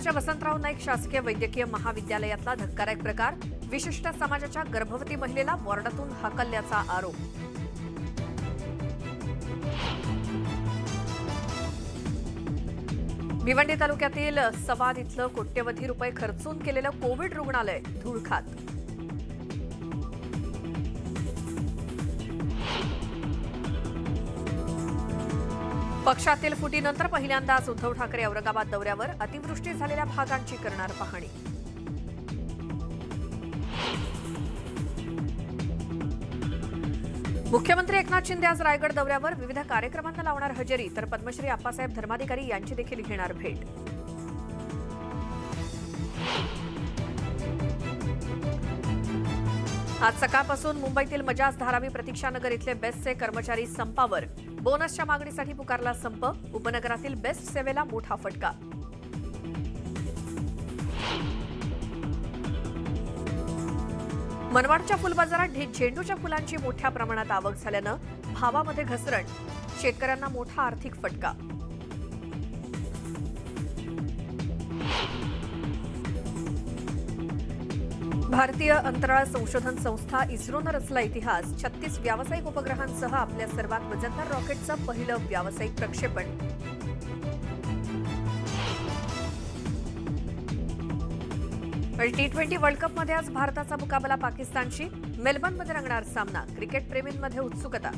वसंतराव नाईक शासकीय वैद्यकीय महाविद्यालयातला धक्कादायक प्रकार, विशिष्ट समाजाच्या गर्भवती महिलेला वॉर्डातून हाकलल्याचा आरोप. भिवंडी तालुक्यातील सवाद इथलं कोट्यवधी रुपये खर्चून केलेलं कोविड रुग्णालय धूळखात. पक्षातील फुटीनंतर पहिल्यांदाच उद्धव ठाकरे औरंगाबाद दौऱ्यावर. अतिवृष्टी झालेल्या भागांची करणार पाहणी. मुख्यमंत्री एकनाथ शिंदे आज रायगड दौऱ्यावर. विविध कार्यक्रमांना लावणार हजेरी, तर पद्मश्री आप्पासाहेब धर्माधिकारी यांची देखील घेणार भेट. आज सकाळपासून मुंबईतील मजाज धारावी प्रतीक्षानगर इथले बेस्टचे कर्मचारी संपावर. बोनसच्या मागणीसाठी पुकारला संप. उपनगरातील बेस्ट सेवेला मोठा फटका. मनमाडच्या फुलबाजारात झेंडूच्या फुलांची मोठ्या प्रमाणात आवक झाल्यानं भावामध्ये घसरण. शेतकऱ्यांना मोठा आर्थिक फटका. भारतीय अंतराळ संशोधन संस्था इस्रोनं रचला इतिहास. 36 व्यावसायिक उपग्रहांसह आपल्या सर्वात वजनदार रॉकेटचं पहिलं व्यावसायिक प्रक्षेपण. T20 वर्ल्ड कपमध्ये आज भारताचा मुकाबला पाकिस्तानशी. मेलबर्नमध्ये रंगणार सामना. क्रिकेट प्रेमींमध्ये उत्सुकता.